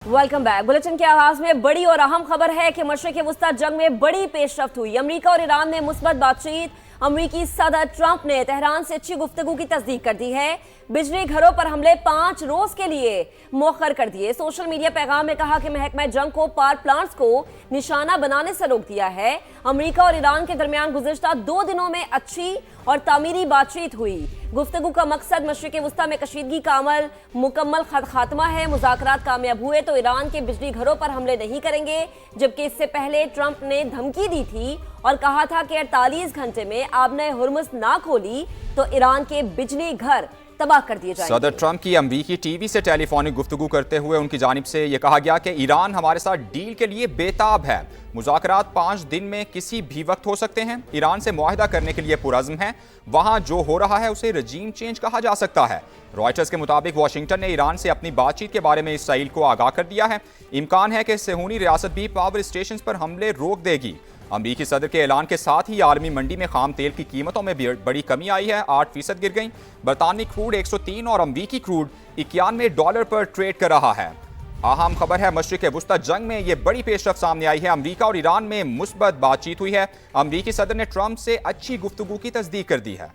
Welcome back. Bulletin के आगाज में बड़ी और अहम खबर है कि मशरिक़ वस्ता जंग में बड़ी पेशरफ्त हुई। अमेरिका और ईरान में मुस्बत बातचीत। अमेरिकी सदर ट्रंप ने तेहरान से अच्छी गुफ्तगू की तस्दीक कर दी है। बिजली घरों पर हमले 5 रोज के लिए मौखर कर दिए। सोशल मीडिया पैगाम में कहा कि महकमा जंग को पावर प्लांट्स को निशाना बनाने से रोक दिया है। अमेरिका और ईरान के दरमियान गुज़िश्ता 2 दिनों में अच्छी और तामीरी बातचीत हुई। गुफ्तगू का मकसद मशरिक़ वस्ता में कशीदगी का अमल मुकम्मल खात्मा है। मुज़ाकरात कामयाब हुए तो ईरान के बिजली घरों पर हमले नहीं करेंगे, जबकि इससे पहले ट्रंप ने धमकी दी थी और कहा था कि 48 घंटे में आपने हुर्मुज़ ना खोली तो ईरान के बिजली घर तबाह कर दिए जाएंगे। सदर ट्रंप की अमरीकी टीवी से टेलीफोनिक गुफ्तगू करते हुए उनकी जानिब से यह कहा गया कि ईरान हमारे साथ डील के लिए बेताब है। मुज़ाकरात 5 दिन में किसी भी वक्त हो सकते हैं। ईरान से मुआहिदा करने के लिए पुरज़्म है। वहां जो हो रहा है उसे रजीम चेंज कहा जा सकता है। रॉयटर्स के मुताबिक वाशिंगटन ने ईरान से अपनी बातचीत के बारे में इसराइल को आगाह कर दिया है। इम्कान है कि सेहूनी रियासत भी पावर स्टेशन पर हमले रोक देगी। अमरीकी सदर के ऐलान के साथ ही आलमी मंडी में खाम तेल की कीमतों में बड़ी कमी आई है। 8% गिर गई। बरतानवी क्रूड 103 और अमरीकी क्रूड $91 पर ट्रेड कर रहा है। अहम खबर है, मशरिक़ वस्ता जंग में यह बड़ी पेशरफ्त सामने आई है। अमरीका और ईरान में मुस्बत बातचीत हुई है। अमरीकी सदर ने ट्रंप से अच्छी गुफ्तगू की तस्दीक कर दी है,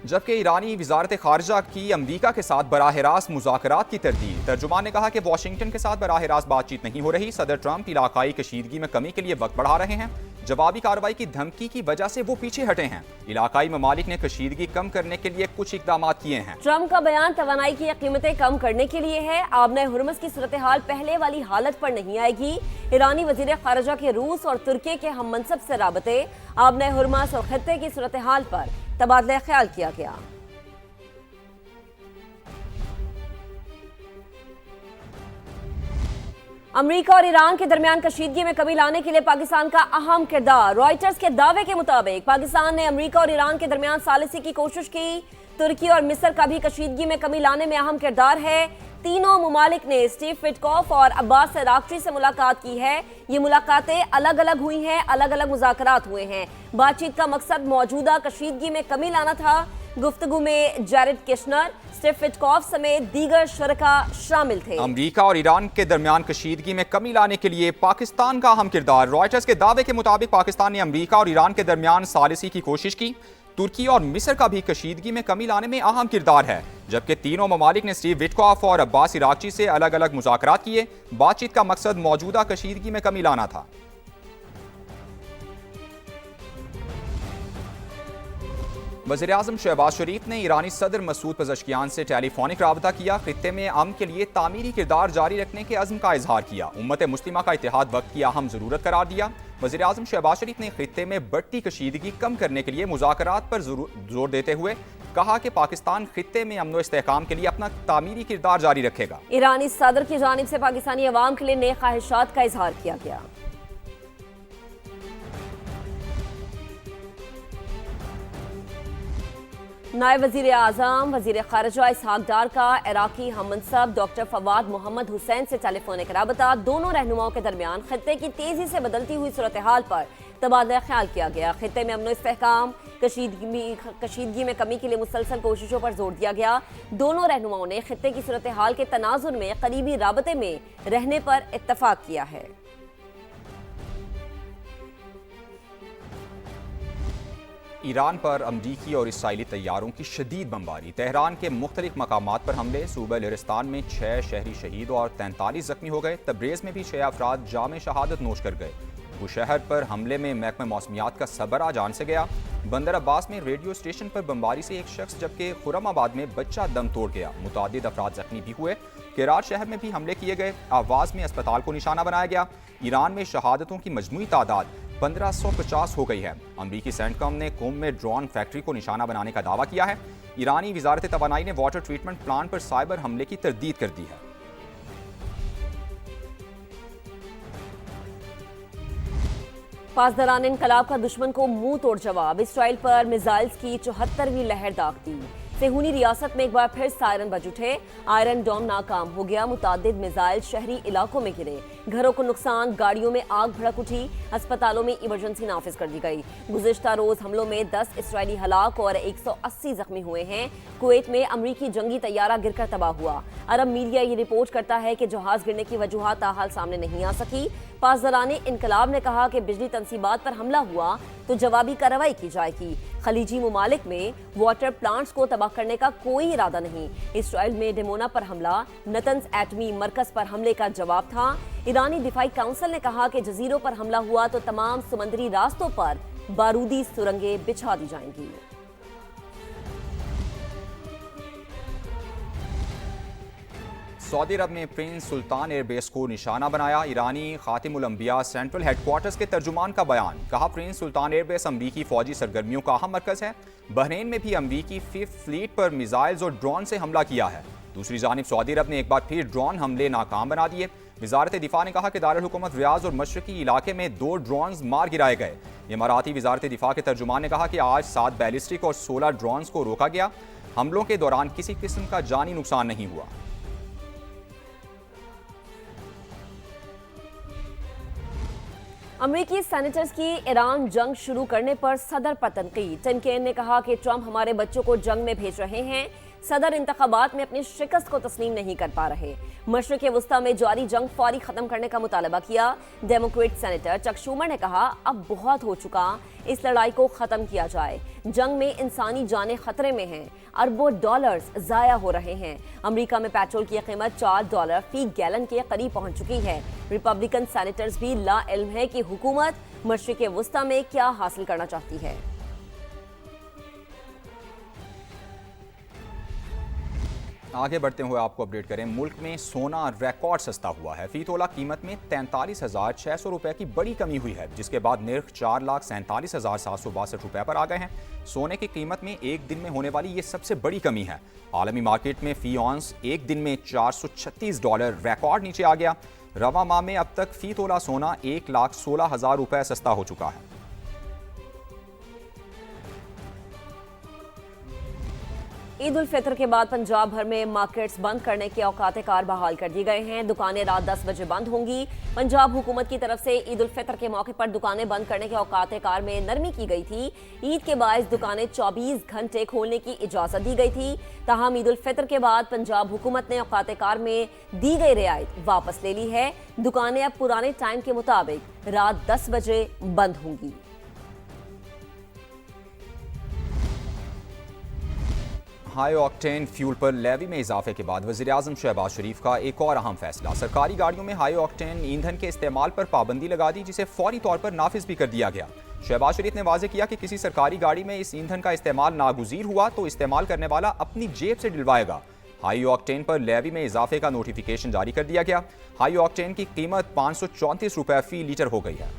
जबकि ईरानी वजारत खारजा की अमरीका के साथ बराह रास्त मुज़ाकरात की तरदीद। तर्जुमान ने कहा कि वाशिंगटन के साथ बराह रास्त बातचीत नहीं हो रही। सदर ट्रंप इलाकाई कशीदगी में कमी के लिए वक्त बढ़ा रहे हैं। जवाबी कार्रवाई की धमकी की वजह से वो पीछे हटे हैं। इलाकाई ममालिक ने कशीदगी कम करने के लिए कुछ इकदाम किए हैं। ट्रंप का बयान तवानाई की कीमतें कम करने के लिए है। आबने हुर्मुज़ की सूरत हाल पहले वाली हालत पर नहीं आएगी। ईरानी वजीर खारजा के रूस और तुर्की के हम मनसब से राबते। आबने हुर्मुज़ और खत्ते की सूरत हाल पर तबादला ख्याल किया गया। अमेरिका और ईरान के दरमियान कशीदगी में कमी लाने के लिए पाकिस्तान का अहम किरदार। रॉयटर्स के दावे के मुताबिक पाकिस्तान ने अमेरिका और ईरान के दरमियान सालिसी की कोशिश की। तुर्की और मिस्र का भी कशीदगी में कमी लाने में अहम किरदार है। तीनों मुमालिक ने स्टीव विटकॉफ और अब्बास अरागची से मुलाकात की है। ये मुलाकातें अलग अलग हुई हैं, अलग अलग मुज़ाकरात हुए हैं। बातचीत का मकसद मौजूदा कशीदगी में कमी लाना था। गुफ्तगू में जैरेड किशनर, स्टीव विटकॉफ समेत दीगर शरका शामिल थे। अमरीका और ईरान के दरमियान कशीदगी में कमी लाने के लिए पाकिस्तान का अहम किरदार। रॉयटर्स के दावे के मुताबिक पाकिस्तान ने अमरीका और ईरान के दरमियान सालिसी की कोशिश की। तुर्की और मिस्र का भी कशीदगी में कमी लाने में अहम किरदार है, जबकि तीनों ममालिक ने स्टीव विटकॉफ और अब्बास अरागची से अलग अलग मुज़ाकरात किए। बातचीत का मकसद मौजूदा कशीदगी में कमी लाना था। वज़ीर-ए-आज़म शहबाज शरीफ ने ईरानी सदर मसूद पज़ेश्कियान से टेलीफोनिक राबता किया। खित्ते में अमन के लिए तामीरी किरदार जारी रखने के अज़्म का इजहार किया। उम्मत मुस्लिमा का इत्तेहाद वक्त की अहम ज़रूरत करार दिया। वज़ीर-ए-आज़म शहबाज शरीफ ने खित्ते में बढ़ती कशीदगी कम करने के लिए मुज़ाकरात पर जोर देते हुए कहा कि पाकिस्तान खित्ते में अमन व इस्तेहकाम के लिए अपना तामीरी किरदार जारी रखेगा। ईरानी सदर की जानिब से पाकिस्तानी अवाम के लिए नए ख्वाहिशात का इजहार किया गया। नायब वज़ीर आज़म वज़ीर खारजा इसहाक डार का इराकी हम मनसब डॉक्टर फवाद मोहम्मद हुसैन से टेलीफोनिक राबता। दोनों रहनुमाओं के दरमियान खत्ते की तेजी से बदलती हुई सूरत हाल पर तबादला ख्याल किया गया। खत्ते में अमन इस्तेहकाम, कशीदगी में कमी के लिए मुसलसल कोशिशों पर जोर दिया गया। दोनों रहनुमाओं ने खत्ते की सूरत हाल के तनाजुर में करीबी राबते में रहने पर इत्तफाक किया है। ईरान पर अमरीकी और इसराइली तैयारों की शदीद बमबारी। तेहरान के मुख्तलिफ मकामात पर हमले। सूबा लरिस्तान में 6 शहरी शहीद और 43 जख्मी हो गए। तब्रेज़ में भी 6 अफराद जाम शहादत नोश कर गए। बुशहर पर हमले में महकमा मौसमियात का सबरा जान से गया। बंदर अब्बास में रेडियो स्टेशन पर बमबारी से एक शख्स, जबकि खुरमाबाद में बच्चा दम तोड़ गया। मुतादिद अफराद जख्मी भी हुए। केरार शहर में भी हमले किए गए। आवाज़ में अस्पताल को निशाना बनाया गया। ईरान में शहादतों की मजमूई तादाद 1550 हो गई है। अमरीकी सेंटकॉम ने कोम में ड्रोन फैक्ट्री को निशाना बनाने का दावा किया है। ईरानी वजारत तवानाई ने वाटर ट्रीटमेंट प्लांट पर साइबर हमले की तरदीद कर दी है। पासदारान इनकलाब का दुश्मन को मुंह तोड़ जवाब। इसराइल पर मिसाइल्स की 74वीं लहर दाग दी। सेहूनी रियासत में एक बार फिर सायरन बज उठे। आयरन डोम नाकाम हो गया। मुतादिद मिसाइल शहरी इलाकों में गिरे। घरों को नुकसान, गाड़ियों में आग भड़क उठी। अस्पतालों में इमरजेंसी नाफिज कर दी गई। गुज़िश्ता रोज हमलों में 10 इसराइली हलाक और 180 जख्मी हुए हैं। कुवैत में अमरीकी जंगी तैयारा गिरकर तबाह हुआ। अरब मीडिया ये रिपोर्ट करता है कि जहाज गिरने की वजूहात ताहाल सामने नहीं आ सकी। पासदारान इनकलाब ने कहा कि बिजली तंसीबात पर हमला हुआ तो जवाबी कार्रवाई की जाएगी। खलीजी मुमालिक में वाटर प्लांट्स को तबाह करने का कोई इरादा नहीं। इसराइल में डिमोना पर हमला नतंज एटमी मरकज पर हमले का जवाब था। ईरानी दिफाई काउंसिल ने कहा कि जजीरों पर हमला हुआ तो तमाम समुद्री रास्तों पर बारूदी सुरंगें बिछा दी जाएंगी। सऊदी अरब ने प्रिंस सुल्तान एयरबेस को निशाना बनाया। ईरानी खातिमुल अंबिया सेंट्रल हेडक्वार्टर्स के तर्जुमान का बयान। कहा, प्रिंस सुल्तान एयरबेस अमरीकी फौजी सरगर्मियों का अहम मरकज है। बहरीन में भी अमरीकी 5th फ्लीट पर मिसाइल्स और ड्रोन से हमला किया है। दूसरी जानिब सऊदी अरब ने एक बार फिर ड्रोन हमले नाकाम बना दिए। वजारत दिफा ने कहा कि दारुल हुकूमत रियाज और मशरकी इलाके में 2 ड्रोन मार गिराए गए। इमाराती वजारत दिफा के तर्जुमान ने कहा कि आज 7 बैलिस्टिक और 16 ड्रोन को रोका गया। हमलों के दौरान किसी किस्म का जानी नुकसान नहीं हुआ। अमेरिकी सेनेटर्स की ईरान जंग शुरू करने पर सदर पर तनकीद। टिम केन ने कहा कि ट्रंप हमारे बच्चों को जंग में भेज रहे हैं। सदर इंतखाबात में अपनी शिकस्त को तस्लीम नहीं कर पा रहे। मशरिक़ वस्ता में जारी जंग फौरी खत्म करने का मुतालबा किया। डेमोक्रेट सेनेटर चक शूमर ने कहा, अब बहुत हो चुका, इस लड़ाई को खत्म किया जाए। जंग में इंसानी जानें खतरे में हैं। अरबों डॉलर्स जाया हो रहे हैं। अमेरिका में पेट्रोल की कीमत $4 फी गैलन के करीब पहुंच चुकी है। रिपब्लिकन सेनेटर्स भी ला इल्म है कि हुकूमत मशरिक़ वस्ता में क्या हासिल करना चाहती है। आगे बढ़ते हुए आपको अपडेट करें। मुल्क में सोना रिकॉर्ड सस्ता हुआ है। फी तोला कीमत में 43,600 रुपए की बड़ी कमी हुई है, जिसके बाद निर्ख 4,47,762 रुपए पर आ गए हैं। सोने की कीमत में एक दिन में होने वाली ये सबसे बड़ी कमी है। आलमी मार्केट में फी ऑन्स एक दिन में $436 रिकॉर्ड नीचे आ गया। रवा माह में अब तक फी तोला सोना 1,16,000 रुपए सस्ता हो चुका है। ईद उल फितर के बाद पंजाब भर में मार्केट्स बंद करने के औकात कार बहाल कर दिए गए हैं। दुकानें रात 10 बजे बंद होंगी। पंजाब हुकूमत की तरफ से ईद उल फितर के मौके पर दुकानें बंद करने के औकात कार में नरमी की गई थी। ईद के बायस दुकानें 24 घंटे खोलने की इजाजत दी गई थी। ताहम ईद उल फितर के बाद पंजाब हुकूमत ने औकात कार में दी गई रियायत वापस ले ली है। दुकानें अब पुराने टाइम के मुताबिक रात 10 बजे बंद होंगी। हाई ऑक्टेन फ्यूल पर लेवी में इजाफे के बाद वज़ीर-ए-आज़म शहबाज शरीफ का एक और अहम फैसला। सरकारी गाड़ियों में हाई ऑक्टेन ईंधन के इस्तेमाल पर पाबंदी लगा दी, जिसे फौरी तौर पर नाफिज भी कर दिया गया। शहबाज शरीफ ने वाज़ेह किया कि किसी सरकारी गाड़ी में इस ईंधन का इस्तेमाल नागुज़ीर हुआ तो इस्तेमाल करने वाला अपनी जेब से दिलवाएगा। हाई ऑक्टेन पर लेवी में इजाफे का नोटिफिकेशन जारी कर दिया गया। हाई ऑक्टेन की कीमत 534 रुपए फी लीटर हो गई है।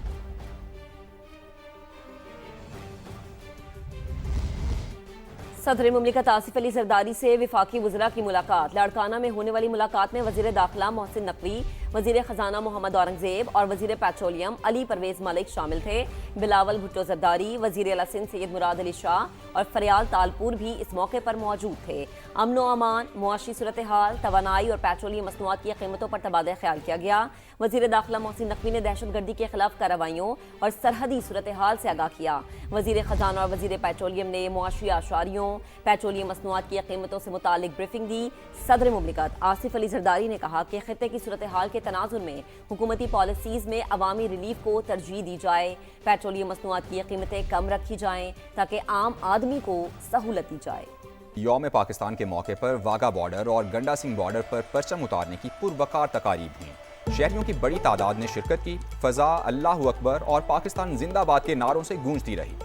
सदर मुमलिकत आसिफ अली जरदारी से विफाकी वज़रा की मुलाकात। लाड़काना में होने वाली मुलाकात में वज़ीर दाखिला मोहसिन नकवी, वज़ीर ख़जाना मोहम्मद औरंगजेब और वज़ीर पेट्रोलियम अली परवेज़ मलिक शामिल थे। बिलावल भुट्टो जरदारी, वज़ीर अला सिंध सैयद मुराद अली शाह और फरियाल तालपुर भी इस मौके पर मौजूद थे। अमन व अमान, मुआशी सूरत हाल, तवानाई और पेट्रोलियम मसनूआत की कीमतों पर तबादला ख्याल किया गया। वज़ीर दाखिला मोहसिन नकवी ने दहशतगर्दी के खिलाफ कार्रवाइयों और सरहदी सूरत हाल से आगाह किया। वज़ीर ख़जाना और वज़ीर पेट्रोलियम ने मुआशी आशारियों, पेट्रोलियम मसनूआत की कीमतों से मुतालिक ब्रीफिंग दी। सदर मुमलिकत आसिफ अली जरदारी ने कहा कि खित्ते की सूरत हाल के तनाजुर में हुकूमती पॉलिसीज़ में अवामी रिलीफ को तरजीह दी जाए। पेट्रोलियम मसनूआत की कीमतें कम रखी जाएँ ताकि आम आदमी को सहूलत दी जाए। यौम पाकिस्तान के मौके पर वाघा बॉर्डर और गंडा सिंह बॉर्डर पर परचम उतारने की पुरवकार तकारीब हुई। शहरियों की बड़ी तादाद ने शिरकत की। फ़ज़ा अल्लाहु अकबर और पाकिस्तान जिंदाबाद के नारों से गूंजती रही।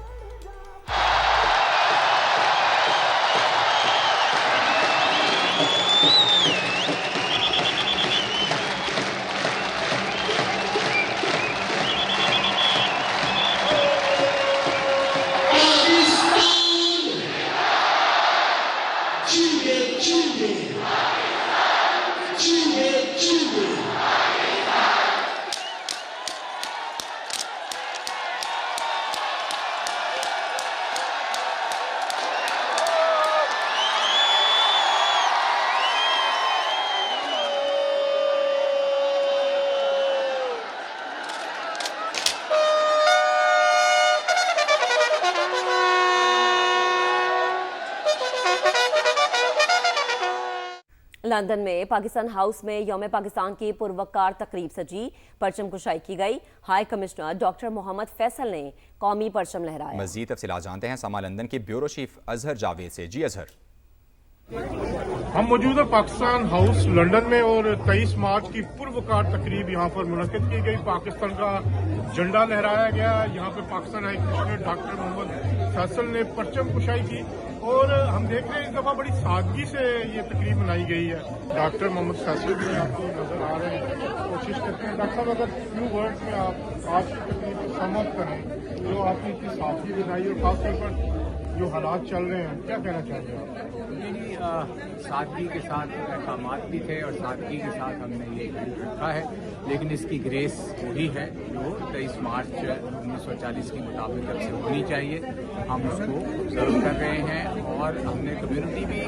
लंदन में पाकिस्तान हाउस में यौम पाकिस्तान की पुरवकार तकरीब सजी, परचम कुशाई की गई। High commissioner doctor Mohammad Faisal ने कौमी परचम लहराया। मजीद तफसीलात जानते हैं समा लंदन के ब्यूरो चीफ अजहर जावेद से। जी अजहर, हम मौजूद है पाकिस्तान हाउस लंदन में और 23 मार्च की पुरवकार तकरीब यहाँ पर मुनक्किद की गई। पाकिस्तान का झंडा लहराया गया। यहाँ पे Pakistan high commissioner doctor Mohammad Faisal ने परचम कुशाई की और हम देख रहे हैं इस दफा बड़ी सादगी से ये तकरीब मनाई गई है। डॉक्टर मोहम्मद फैसल भी आपको नजर आ रहे हैं। कोशिश करते हैं डॉक्टर साहब अगर फ्यू वर्ड्स में आप आज की तकरीब को समझ करें जो आपने इतनी सादगी बनाई और खासतौर पर जो हालात चल रहे हैं, क्या कहना चाहेंगे आप? सादगी के साथ अहकामात भी थे और सादगी के साथ हमने ये इवेंट रखा है, लेकिन इसकी ग्रेस वही है जो 23 मार्च 1940 के मुताबिक अब से होनी चाहिए। हम उसको ऑब्जर्व कर रहे हैं और हमने कम्युनिटी भी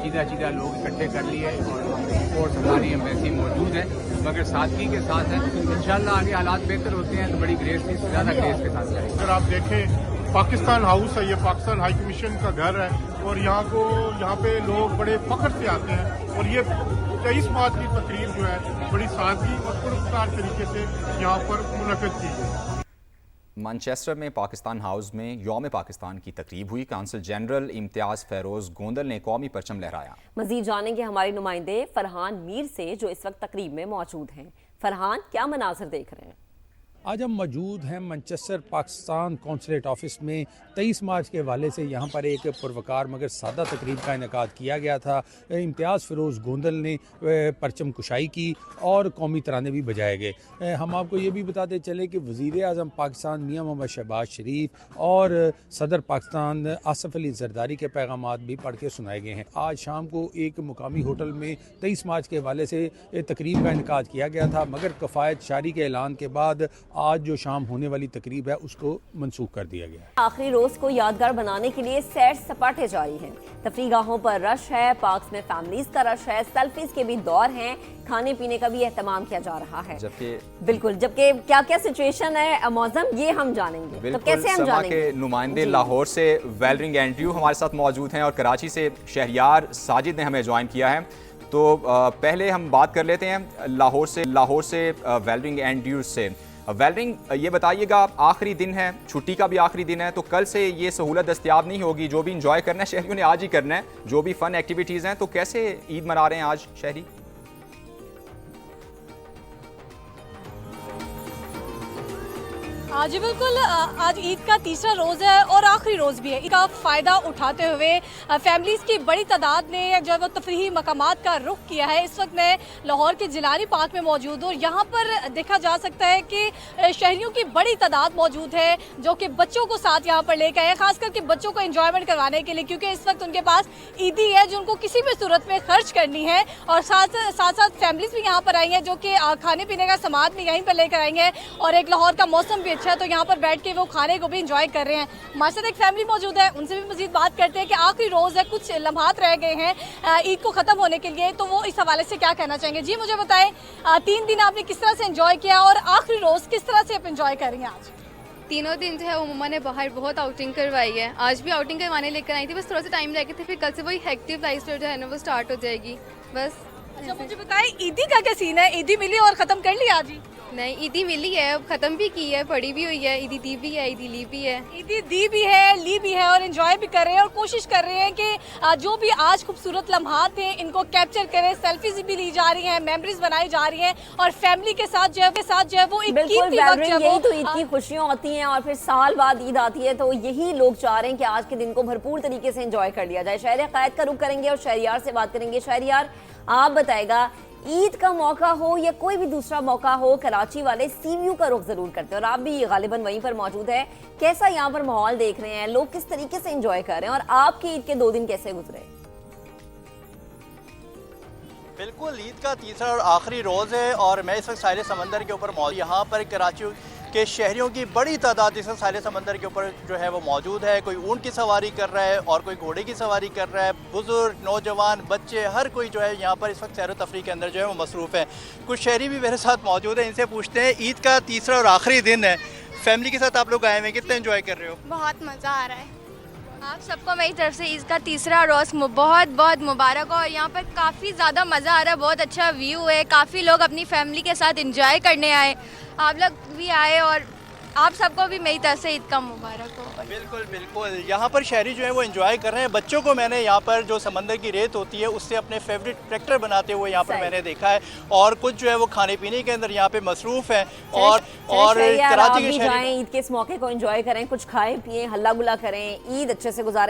चीदा लोग इकट्ठे कर लिए और रिपोर्ट हमारी एम्बेसी मौजूद है, मगर सादगी के साथ है। इंशाल्लाह आगे हालात बेहतर होते हैं तो बड़ी ग्रेस से ज़्यादा ग्रेस के साथ करेंगे। अगर आप देखें पाकिस्तान हाउस है, ये पाकिस्तान हाई कमीशन का घर है और यहाँ पे लोग बड़े फख्र से आते हैं और ये 23 मार्च की तकरीब जो है बड़ी सादगी और पुरस्कार तरीके से यहाँ पर मुनक्किद की गई। मैनचेस्टर में पाकिस्तान हाउस में यौम पाकिस्तान की तकरीब हुई। काउंसिल जनरल इम्तियाज फेरोज गोंदल ने कौमी परचम लहराया। मजीद जानेंगे हमारे नुमाइंदे फरहान मीर से जो इस वक्त तकरीब में मौजूद हैं। फरहान, क्या मनाजर देख रहे हैं? आज हम मौजूद हैं मैनचेस्टर पाकिस्तान कौंसलेट ऑफिस में। 23 मार्च के हवाले से यहाँ पर एक पुरवकार मगर सादा तकरीब का इनेकाद किया गया था। इम्तियाज़ फ़िरोज़ गोंदल ने परचम कुशाई की और कौमी तराने भी बजाए गए। हम आपको ये भी बताते चले कि वज़ीर आज़म पाकिस्तान मियां मोहम्मद शहबाज शरीफ और सदर पाकिस्तान आसफ़ अली ज़रदारी के पैगामात भी पढ़ के सुनाए गए हैं। आज शाम को एक मुकामी होटल में 23 मार्च के हवाले से तकरीब का इनेकाद किया गया था, मगर कफ़ायत शारी के ऐलान के बाद आज जो शाम होने वाली तकरीब है उसको मनसूख कर दिया गया। आखिरी रोज को यादगार बनाने के लिए सैर सपाटे जारी हैं। तफरीगाहों पर रश है, पार्क्स में फैमिलीज का रश है, सेल्फीज के भी दौर हैं, खाने पीने का भी एहतमाम किया जा रहा है। जबकि क्या क्या सिचुएशन है मौसम, ये हम जानेंगे। तो कैसे हम जानेंगे? के नुमाइंदे लाहौर से वेलरिंग एंड्रयू हमारे साथ मौजूद हैं और कराची से शहरियार साजिद ने हमें ज्वाइन किया है। तो पहले हम बात कर लेते हैं लाहौर से वेलरिंग एंड्रयू से। वेलरिंग, ये बताइएगा, आखिरी दिन है, छुट्टी का भी आखिरी दिन है, तो कल से ये सहूलत दस्तयाब नहीं होगी। जो भी इंजॉय करना है शहरियों ने आज ही करना है, जो भी फन एक्टिविटीज़ हैं। तो कैसे ईद मना रहे हैं आज शहरी? जी बिल्कुल, आज ईद का तीसरा रोज़ है और आखिरी रोज़ भी है। इसका फ़ायदा उठाते हुए फैमिलीज़ की बड़ी तादाद ने जो है वो तफरीही मकामात का रुख किया है। इस वक्त मैं लाहौर के जिलानी पार्क में मौजूद हूँ। यहाँ पर देखा जा सकता है कि शहरियों की बड़ी तादाद मौजूद है जो कि बच्चों को साथ यहाँ पर लेकर आए, खास करके बच्चों को इंजॉयमेंट करवाने के लिए, क्योंकि इस वक्त उनके पास ईदी है जो उनको किसी भी सूरत में खर्च करनी है। और साथ फैमिलीज़ भी यहाँ पर आई हैं जो कि खाने पीने का सामान भी यहीं पर लेकर आई हैं और एक लाहौर का मौसम भी अच्छा है, तो यहाँ पर बैठ के वो खाने को भी एंजॉय कर रहे हैं। हमारे साथ एक फैमिली मौजूद है, उनसे भी मजीद बात करते हैं कि आखिरी रोज़ है, कुछ लम्हात रह गए हैं ईद को ख़त्म होने के लिए, तो वो इस हवाले से क्या कहना चाहेंगे। जी मुझे बताएं, 3 दिन आपने किस तरह से एंजॉय किया और आखिरी रोज़ किस तरह से आप एंजॉय करेंगे? आज तीनों दिन जो है वो मम्मा ने बाहर बहुत आउटिंग करवाई है। आज भी आउटिंग करवाने लेकर आई थी, बस थोड़ा सा टाइम लगे थे, फिर कल से वही हेक्टिव लाइफस्टाइल जो है ना वो स्टार्ट हो जाएगी बस। अच्छा मुझे बताएं, ईदी का क्या सीन है? ईदी मिली और ख़त्म कर लिया आज ही? नहीं, ईदी मिली है, अब ख़त्म भी की है, पड़ी भी हुई है, ईदी दी भी है, ईदी ली भी है। ईदी दी भी है, ली भी है और एंजॉय भी कर रहे हैं और कोशिश कर रहे हैं कि जो भी आज खूबसूरत लम्हात हैं इनको कैप्चर करें। सेल्फीज भी ली जा रही हैं, मेमोरीज बनाई जा रही हैं और फैमिली के साथ जो है वो एक कीमती वक्त जो है यही तो ईद की खुशियाँ होती हैं और फिर साल बाद ईद आती है, तो यही लोग चाह रहे हैं कि आज के दिन को भरपूर तरीके से एंजॉय कर लिया जाए। शहर क़ायद का रुख करेंगे और शहरियार से बात करेंगे। शहरियार, आप बताएगा, ईद का मौका हो या कोई भी दूसरा मौका हो, कराची वाले सीव्यू का रुख जरूर करते हैं और आप भी गालिबन वहीं पर मौजूद है। कैसा यहाँ पर माहौल देख रहे हैं, लोग किस तरीके से एंजॉय कर रहे हैं और आपकी ईद के 2 दिन कैसे गुजरे? बिल्कुल, ईद का तीसरा और आखिरी रोज़ है और मैं इस वक्त साहिल समंदर के ऊपर मौजूद। यहाँ पर कराची के शहरियों की बड़ी तादाद इस वक्त साहिल समंदर के ऊपर जो है वो मौजूद है। कोई ऊँट की सवारी कर रहा है और कोई घोड़े की सवारी कर रहा है। बुज़ुर्ग, नौजवान, बच्चे, हर कोई जो है यहाँ पर इस वक्त सैर व तफरीह के अंदर जो है वो मसरूफ़ है। कुछ शहरी भी मेरे साथ मौजूद हैं, इनसे पूछते हैं, ईद का तीसरा और आखिरी दिन है, फैमिली के साथ आप लोग आए हुए हैं, कितना एंजॉय कर रहे हो? बहुत मज़ा आ रहा है। आप सबको मेरी तरफ से ईद का तीसरा रोज़ बहुत बहुत मुबारक हो। और यहाँ पर काफ़ी ज़्यादा मज़ा आ रहा है, बहुत अच्छा व्यू है, काफ़ी लोग अपनी फैमिली के साथ एंजॉय करने आए, आप लोग भी आए और आप सबको भी मेरी तरफ से ईद का मुबारक हो। बिल्कुल बिल्कुल, यहाँ पर शहरी जो है वो एंजॉय कर रहे हैं। बच्चों को मैंने यहाँ पर जो समंदर की रेत होती है उससे अपने फेवरेट ट्रैक्टर बनाते हुए यहाँ पर सही। मैंने देखा है, और कुछ जो है वो खाने पीने के अंदर यहाँ पे मसरूफ़ हैं। और कराची कराची के के शहरी जाएं, ईद के इस मौके को एंजॉय करें, कुछ खाएं पिएं, हल्ला गुल्ला करें, ईद अच्छे से गुजारें।